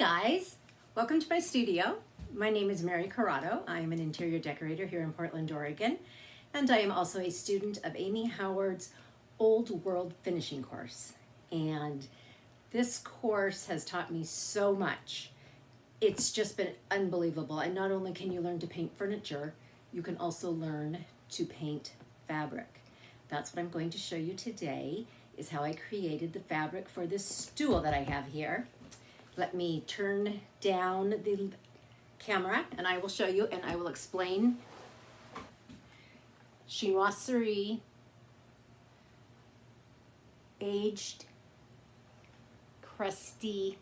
guys, welcome to my studio. My name is Mary Corrado. I am an interior decorator here in Portland, Oregon, and I am also a student of Amy Howard's Old World finishing course. And this course has taught me so much. It's just been unbelievable. And not only can you learn to paint furniture, you can also learn to paint fabric. That's what I'm going to show you today, is how I created the fabric for this stool that I have here. Let me turn down the camera and I will show you and I will explain. Chinoiserie aged, crusty,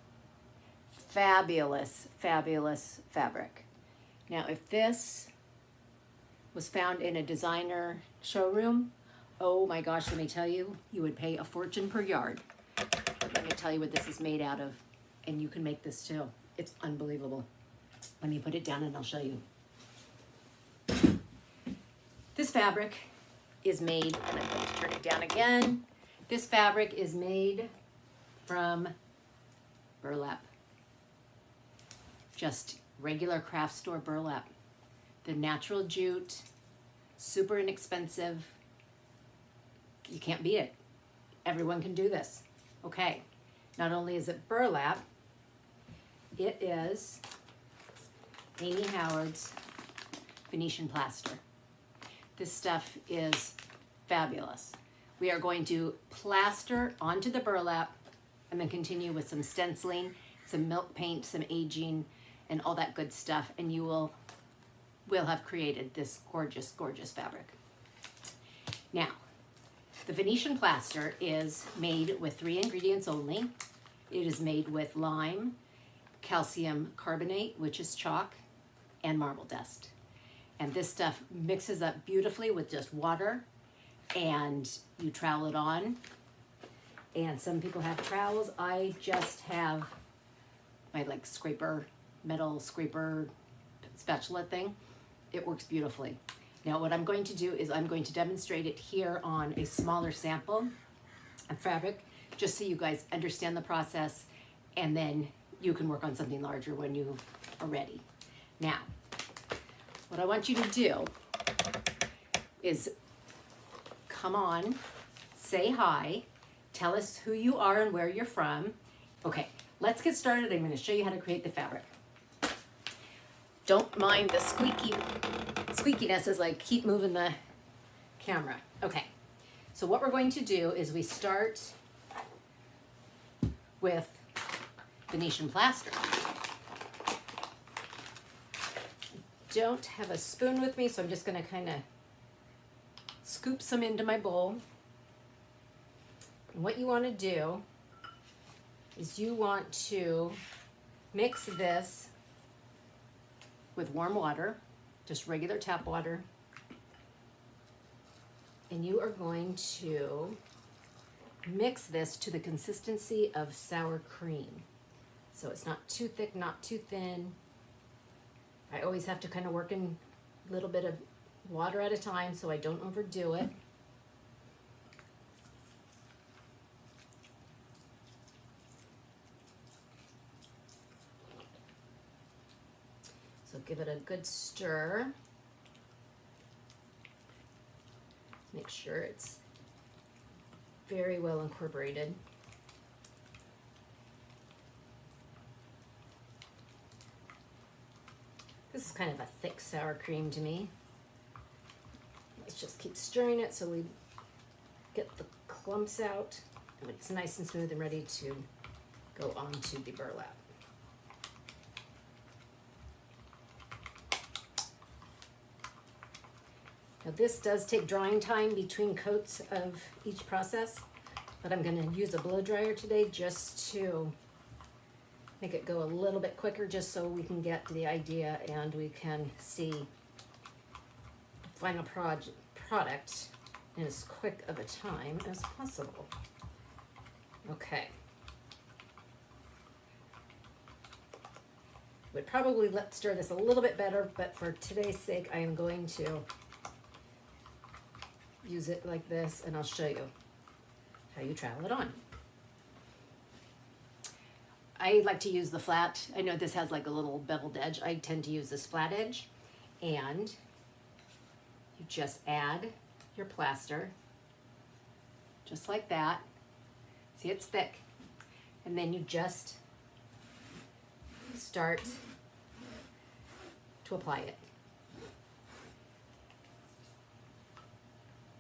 fabulous fabric. Now, if this was found in a designer showroom, oh my gosh, let me tell you, you would pay a fortune per yard. But let me tell you what this is made out of. And you can make this too. It's unbelievable. Let me put it down and I'll show you. This fabric is made, and I'm going to turn it down again. This fabric is made from burlap. Just regular craft store burlap. The natural jute, super inexpensive. You can't beat it. Everyone can do this. Okay, not only is it burlap, it is Amy Howard's Venetian Plaster. This stuff is fabulous. We are going to plaster onto the burlap and then continue with some stenciling, some milk paint, some aging, and all that good stuff, and you will have created this gorgeous, gorgeous fabric. Now, the Venetian Plaster is made with 3 ingredients only. It is made with lime, calcium carbonate, which is chalk, and marble dust. And this stuff mixes up beautifully with just water, and you trowel it on. And some people have trowels. I just have my scraper, metal scraper spatula thing. It works beautifully. Now what I'm going to do is I'm going to demonstrate it here on a smaller sample of fabric, just so you guys understand the process, and then you can work on something larger when you are ready. Now, what I want you to do is come on, say hi, tell us who you are and where you're from. Okay, let's get started. I'm going to show you how to create the fabric. Don't mind the squeakiness as I keep moving the camera. Okay, so what we're going to do is we start with Venetian Plaster. Don't have a spoon with me, so I'm just going to kind of scoop some into my bowl. And what you want to do is you want to mix this with warm water, just regular tap water, and you are going to mix this to the consistency of sour cream. So it's not too thick, not too thin. I always have to kind of work in a little bit of water at a time so I don't overdo it. So give it a good stir. Make sure it's very well incorporated. This is kind of a thick sour cream to me. Let's just keep stirring it so we get the clumps out. And it's nice and smooth and ready to go onto the burlap. Now this does take drying time between coats of each process, but I'm going to use a blow dryer today just to make it go a little bit quicker, just so we can get the idea and we can see the final product in as quick of a time as possible. Okay. Would probably stir this a little bit better, but for today's sake, I am going to use it like this, and I'll show you how you trowel it on. I like to use the flat. I know this has like a little beveled edge. I tend to use this flat edge. And you just add your plaster, just like that. See, it's thick. And then you just start to apply it.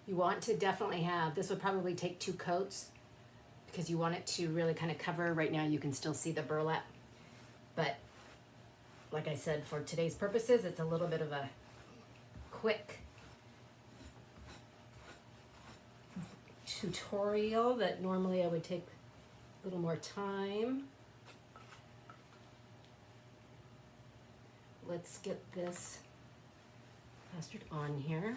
You want to definitely have, this would probably take 2 coats because you want it to really kind of cover. Right now you can still see the burlap, but like I said, for today's purposes, it's a little bit of a quick tutorial that normally I would take a little more time. Let's get this plastered on here.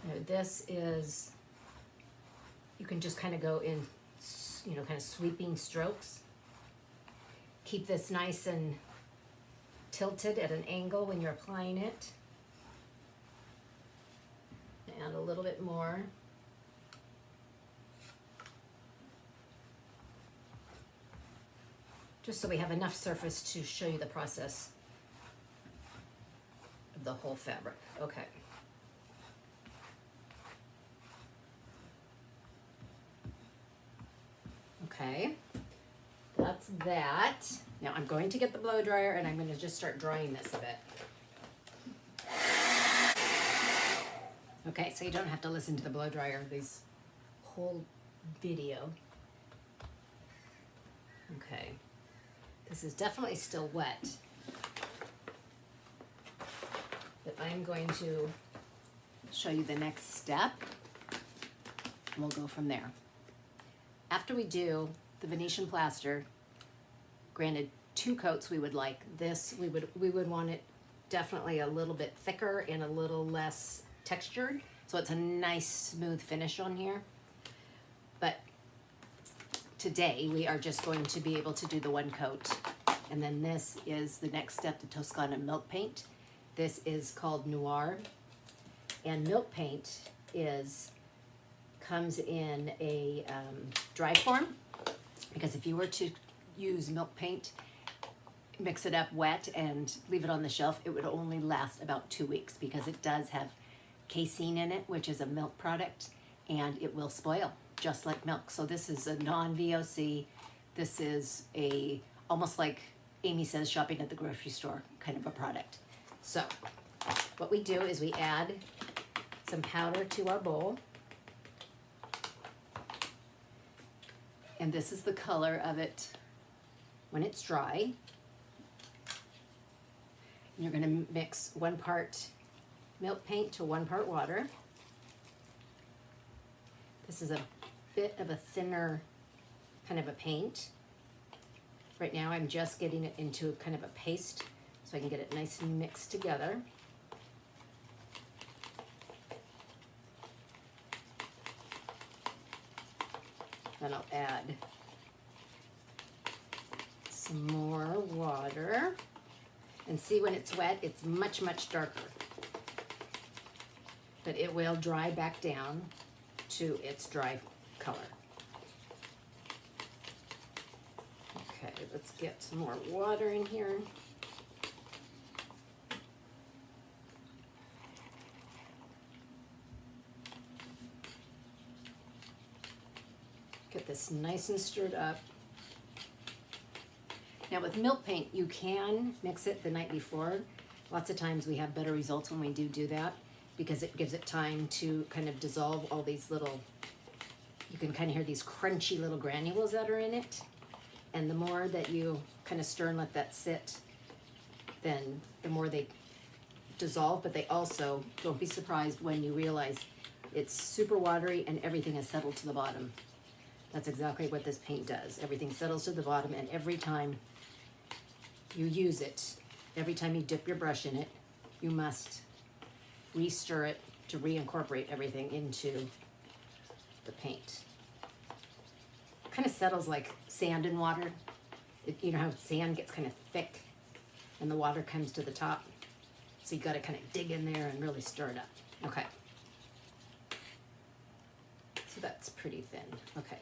Now this is, you can just kind of go in, you know, kind of sweeping strokes. Keep this nice and tilted at an angle when you're applying it. Add a little bit more. Just so we have enough surface to show you the process of the whole fabric. Okay. Okay, that's that. Now I'm going to get the blow dryer and I'm going to just start drying this a bit. Okay, so you don't have to listen to the blow dryer this whole video. Okay, this is definitely still wet, but I'm going to show you the next step and we'll go from there. After we do the Venetian plaster, granted 2 coats we would like. This, we would want it definitely a little bit thicker and a little less textured. So it's a nice smooth finish on here. But today we are just going to be able to do the 1 coat. And then this is the next step, the Toscana milk paint. This is called Noir. And milk paint comes in a dry form, because if you were to use milk paint, mix it up wet and leave it on the shelf, it would only last about 2 weeks because it does have casein in it, which is a milk product, and it will spoil just like milk. So this is a non-VOC. This is a almost like Amy says, shopping at the grocery store kind of a product. So what we do is we add some powder to our bowl. And this is the color of it when it's dry. And you're going to mix 1 part milk paint to 1 part water. This is a bit of a thinner kind of a paint. Right now I'm just getting it into kind of a paste so I can get it nice and mixed together. Then I'll add some more water. And see, when it's wet, it's much, much darker. But it will dry back down to its dry color. Okay, let's get some more water in here. Get this nice and stirred up. Now with milk paint, you can mix it the night before. Lots of times we have better results when we do that because it gives it time to kind of dissolve all these little, you can kind of hear these crunchy little granules that are in it. And the more that you kind of stir and let that sit, then the more they dissolve, but they also, don't be surprised when you realize it's super watery and everything is settled to the bottom. That's exactly what this paint does. Everything settles to the bottom, and every time you use it, every time you dip your brush in it, you must re-stir it to reincorporate everything into the paint. It kind of settles like sand in water. You know how sand gets kind of thick and the water comes to the top? So you got to kind of dig in there and really stir it up. Okay. that's pretty thin. Okay.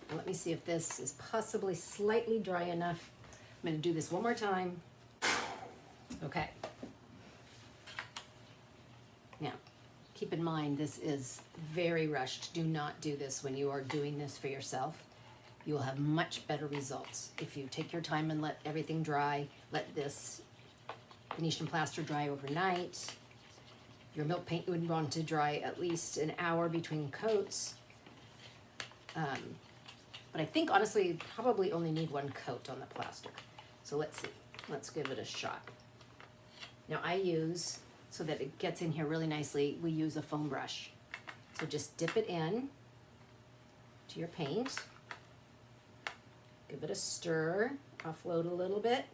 Now let me see if this is possibly slightly dry enough. I'm going to do this one more time. Okay. Now, keep in mind this is very rushed. Do not do this when you are doing this for yourself. You will have much better results if you take your time and let everything dry. Let this Venetian plaster dry overnight. Your milk paint, you would want to dry at least an hour between coats. But I think honestly, you probably only need one coat on the plaster. So let's see, let's give it a shot. Now I use, so that it gets in here really nicely, we use a foam brush. So just dip it in to your paint. Give it a stir, offload a little bit,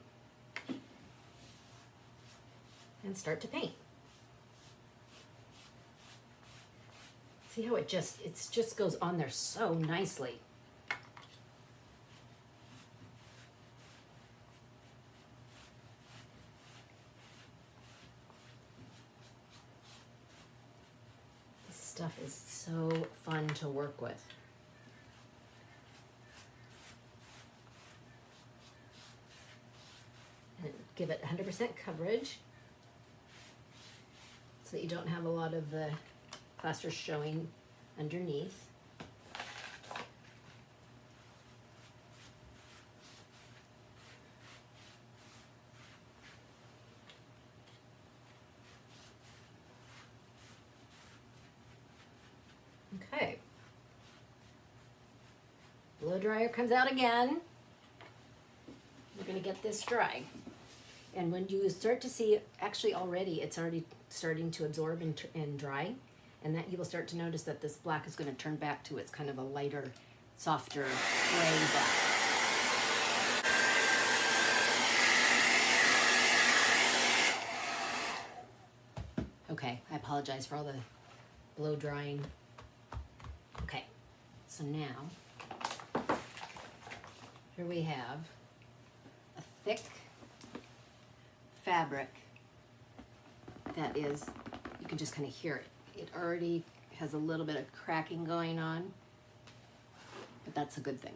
and start to paint. See how it just goes on there so nicely. This stuff is so fun to work with. And give it 100% coverage so that you don't have a lot of the plaster showing underneath. Okay. Blow dryer comes out again. We're going to get this dry. And when you start to see, actually already, it's already starting to absorb and dry. And that you will start to notice that this black is going to turn back to its kind of a lighter, softer gray black. Okay, I apologize for all the blow drying. Okay, so now, here we have a thick fabric that is, you can just kind of hear it. It already has a little bit of cracking going on, but that's a good thing.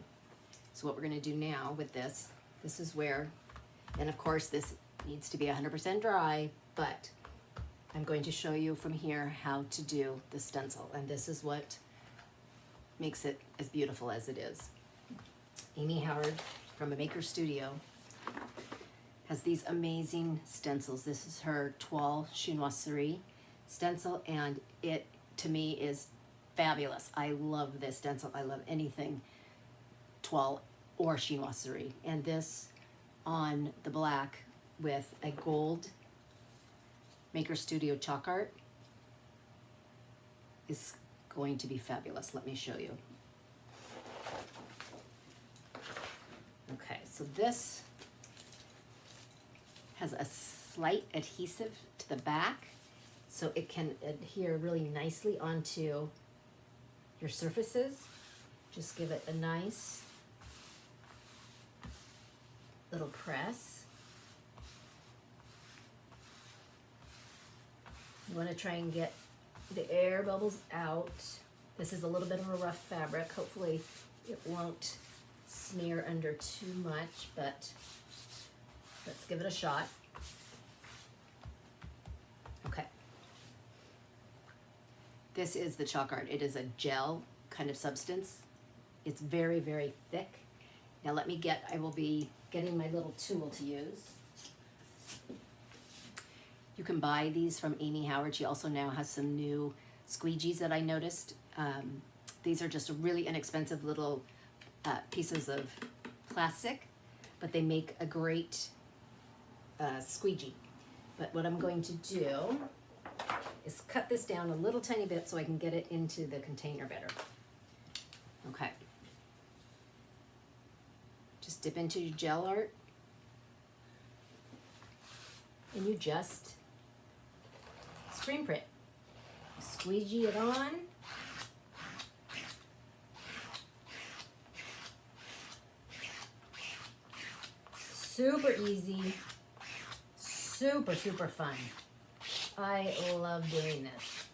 So what we're going to do now with this is where, and of course this needs to be 100% dry, but I'm going to show you from here how to do the stencil, and this is what makes it as beautiful as it is. Amy Howard from a Maker Studio has these amazing stencils. This is her Toile Chinoiserie stencil, and it to me is fabulous. I love this stencil. I love anything Toile or Chinoiserie. And this on the black with a gold Maker Studio chalk art is going to be fabulous. Let me show you. Okay, so this has a slight adhesive to the back, so it can adhere really nicely onto your surfaces. Just give it a nice little press. You want to try and get the air bubbles out. This is a little bit of a rough fabric. Hopefully it won't smear under too much, but let's give it a shot. Okay. This is the chalk art. It is a gel kind of substance. It's very, very thick. Now I will be getting my little tool to use. You can buy these from Amy Howard. She also now has some new squeegees that I noticed. These are just really inexpensive little pieces of plastic, but they make a great squeegee. But what I'm going to do is cut this down a little tiny bit so I can get it into the container better. Okay. Just dip into your gel art, and you just screen print. Squeegee it on. Super easy, super, super fun. I love doing this.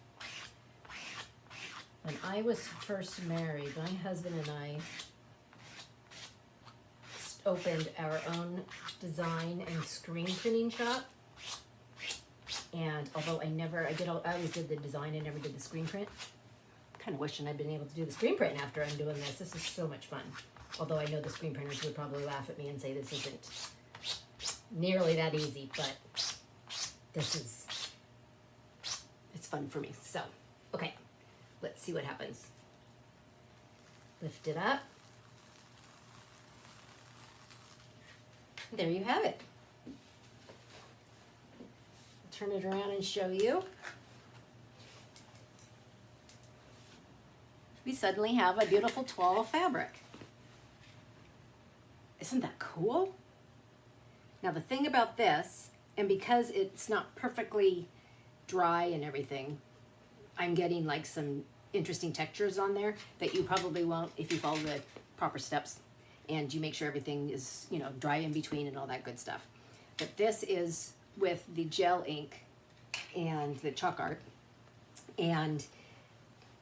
When I was first married, my husband and I opened our own design and screen printing shop. And although I always did the design and never did the screen print. Kind of wishing I'd been able to do the screen print after I'm doing this. This is so much fun. Although I know the screen printers would probably laugh at me and say this isn't nearly that easy, but it's fun for me. So, okay, let's see what happens. Lift it up. There you have it. Turn it around and show you. We suddenly have a beautiful toile of fabric. Isn't that cool? Now the thing about this, and because it's not perfectly dry and everything, I'm getting like some interesting textures on there that you probably won't if you follow the proper steps and you make sure everything is, you know, dry in between and all that good stuff. But this is with the gel ink and the chalk art. And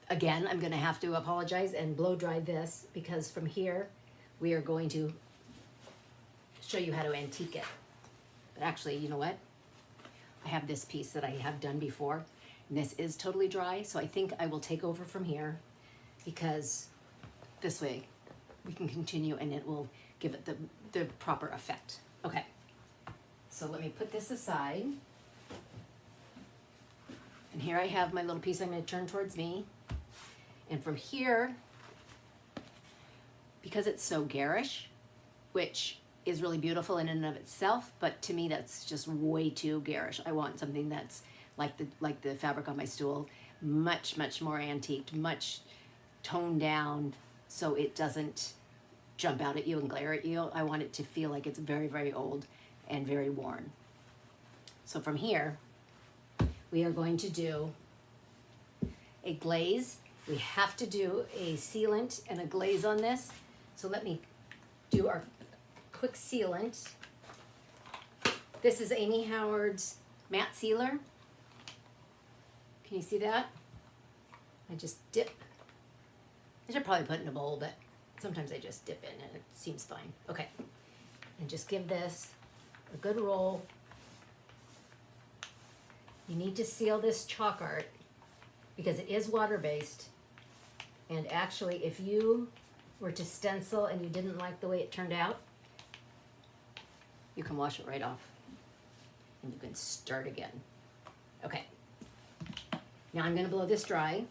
again, I'm gonna have to apologize and blow dry this because from here, we are going to show you how to antique it. But actually, you know what? I have this piece that I have done before, and this is totally dry, so I think I will take over from here because this way we can continue and it will give it the proper effect. Okay, so let me put this aside. And here I have my little piece I'm going to turn towards me. And from here, because it's so garish, which is really beautiful in and of itself, but to me that's just way too garish. I want something that's like the fabric on my stool, much more antiqued, much toned down, so it doesn't jump out at you and glare at you. I want it to feel like it's very old and very worn. So from here, we are going to do a glaze. We have to do a sealant and a glaze on this. So let me do our quick sealant. This is Amy Howard's matte sealer. Can you see that? I just dip. I should probably put it in a bowl, but sometimes I just dip in and it seems fine. Okay, and just give this a good roll. You need to seal this chalk art because it is water-based. And actually, if you were to stencil and you didn't like the way it turned out, you can wash it right off and you can start again. Okay, now I'm gonna blow this dry.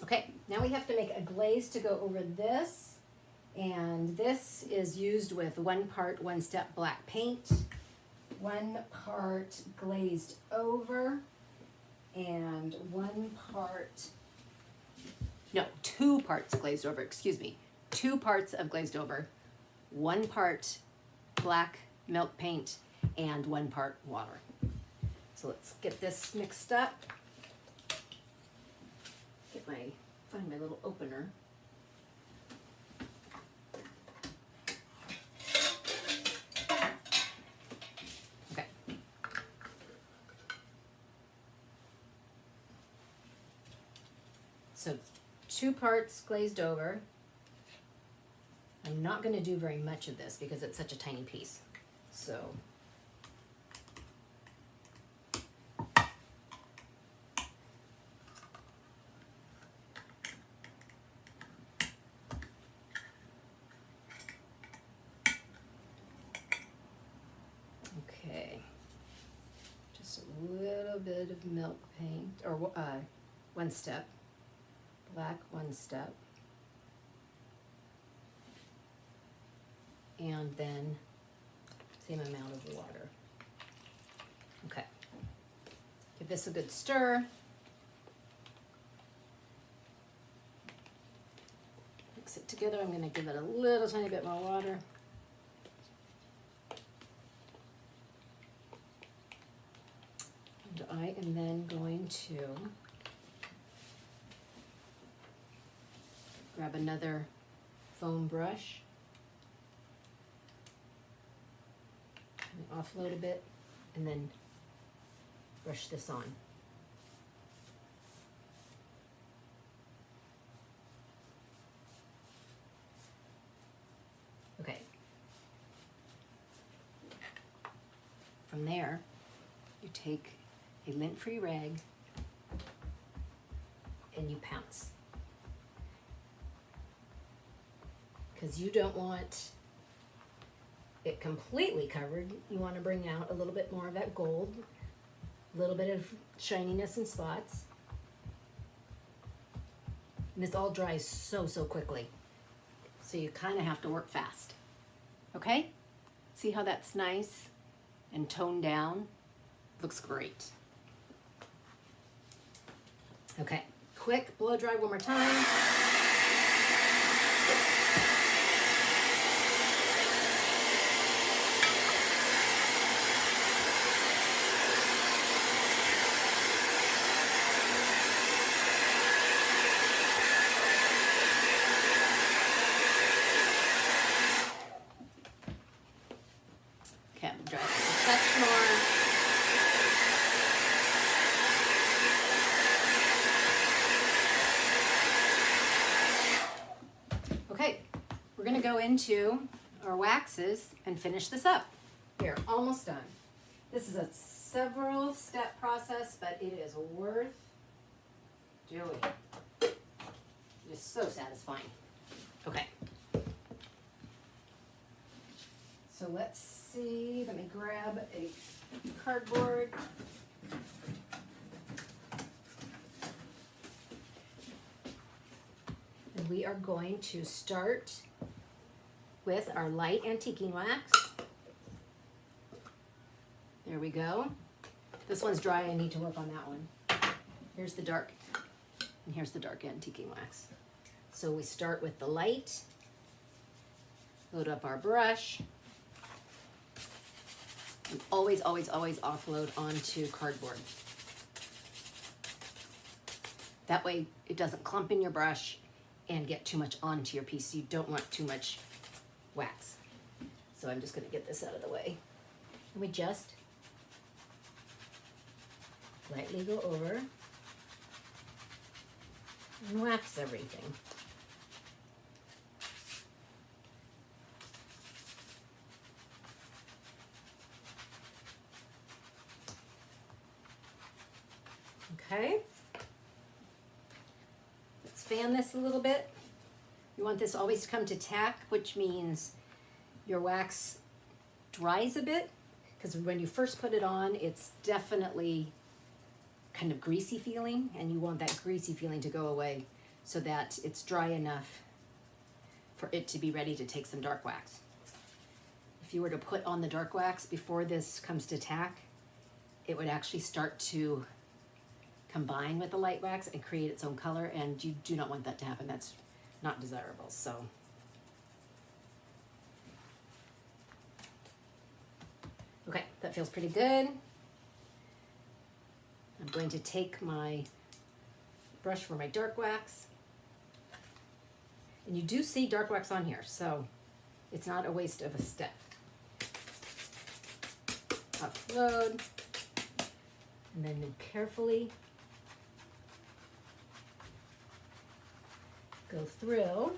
Okay, now we have to make a glaze to go over this. And this is used with 1 part 1 step black paint, 1 part glazed over, and 2 parts glazed over, excuse me. 2 parts of glazed over, 1 part black milk paint, and 1 part water. So let's get this mixed up. Find my little opener. Okay. So 2 parts glazed over. I'm not going to do very much of this because it's such a tiny piece. So okay, just a little bit of milk paint, or 1 step, black 1 step. And then same amount of water. Okay, give this a good stir. Mix it together. I'm going to give it a little tiny bit more water. And I am then going to grab another foam brush. Offload a bit and then brush this on. Okay. From there, you take a lint-free rag and you pounce. Because you don't want it completely covered. You want to bring out a little bit more of that gold, a little bit of shininess and spots. And this all dries so quickly. So you kind of have to work fast. Okay? See how that's nice and toned down? Looks great. Okay, quick blow dry one more time. Okay, I'm dry just a touch more. Okay, we're gonna go into our waxes and finish this up. Here, almost done. This is a several step process, but it is worth doing. Just so satisfying. Okay. So let's see, let me grab a cardboard. And we are going to start with our light antiquing wax. There we go. This one's dry, I need to work on that one. Here's the dark, and here's the dark antiquing wax. So we start with the light, load up our brush, and always offload onto cardboard. That way it doesn't clump in your brush and get too much onto your piece. You don't want too much wax. So I'm just gonna get this out of the way. And we just lightly go over and wax everything. Okay. Let's fan this a little bit. You want this always to come to tack, which means your wax dries a bit, because when you first put it on, it's definitely kind of greasy feeling, and you want that greasy feeling to go away so that it's dry enough for it to be ready to take some dark wax. If you were to put on the dark wax before this comes to tack, it would actually start to combine with the light wax and create its own color, and you do not want that to happen. That's not desirable. So okay, that feels pretty good. I'm going to take my brush for my dark wax, and you do see dark wax on here, so it's not a waste of a step. Upload, and then you carefully go through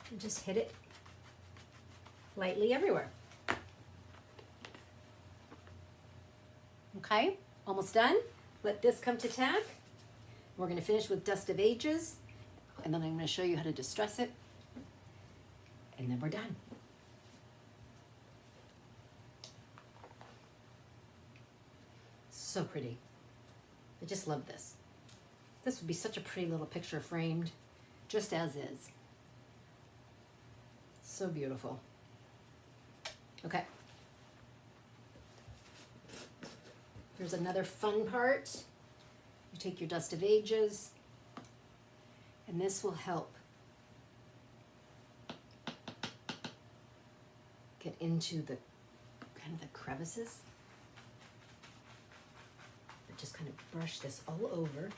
and just hit it lightly everywhere. Okay, almost done. Let this come to tack. We're going to finish with Dust of Ages, and then I'm going to show you how to distress it, and then we're done. So pretty. I just love this. This would be such a pretty little picture framed, just as is. So beautiful. Okay. Here's another fun part. You take your Dust of Ages, and this will help get into the kind of the crevices. Just kind of brush this all over.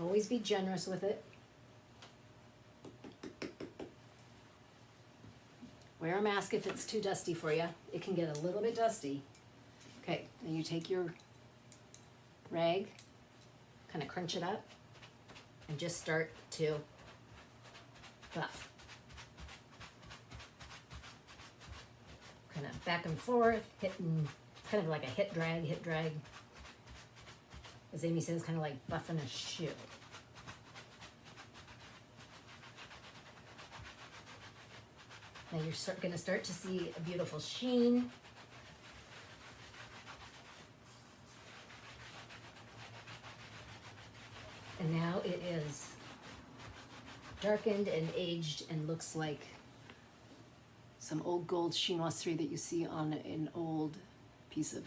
Always be generous with it. Wear a mask if it's too dusty for you. It can get a little bit dusty. Okay, then you take your rag, kind of crunch it up, and just start to buff. Kind of back and forth, hitting, kind of like a hit drag. As Amy says, kind of like buffing a shoe. Now you're going to start to see a beautiful sheen. And now it is darkened and aged and looks like some old gold chinoiserie that you see on an old piece of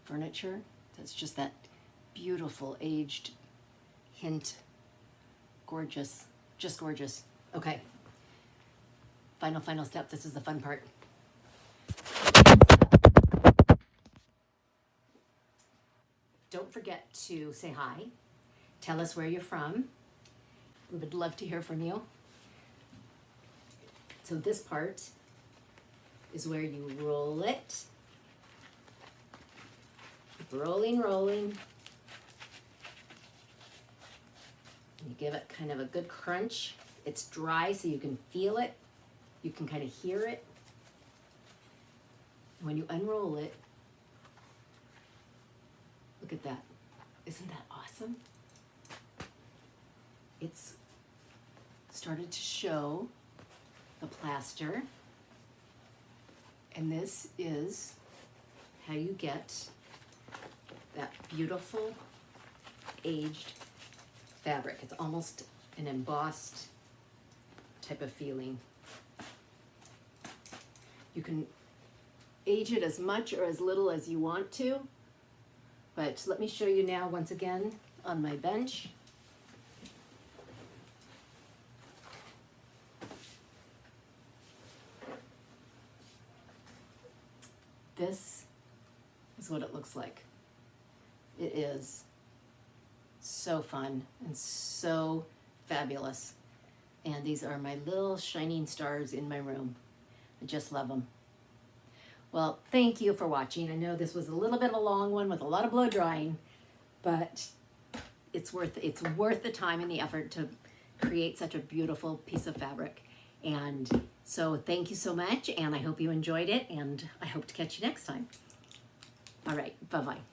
furniture. That's just that beautiful aged hint. Gorgeous, just gorgeous. Okay. Final step. This is the fun part. Don't forget to say hi. Tell us where you're from. We would love to hear from you. So this part is where you roll it. Keep rolling. You give it kind of a good crunch. It's dry so you can feel it. You can kind of hear it. When you unroll it, look at that. Isn't that awesome? It's started to show the plaster. And this is how you get that beautiful aged fabric. It's almost an embossed type of feeling. You can age it as much or as little as you want to, but let me show you now once again on my bench. This is what it looks like. It is so fun and so fabulous. And these are my little shining stars in my room. I just love them. Well, thank you for watching. I know this was a little bit of a long one with a lot of blow drying, but it's worth the time and the effort to create such a beautiful piece of fabric. And so thank you so much, and I hope you enjoyed it, and I hope to catch you next time. All right, bye-bye.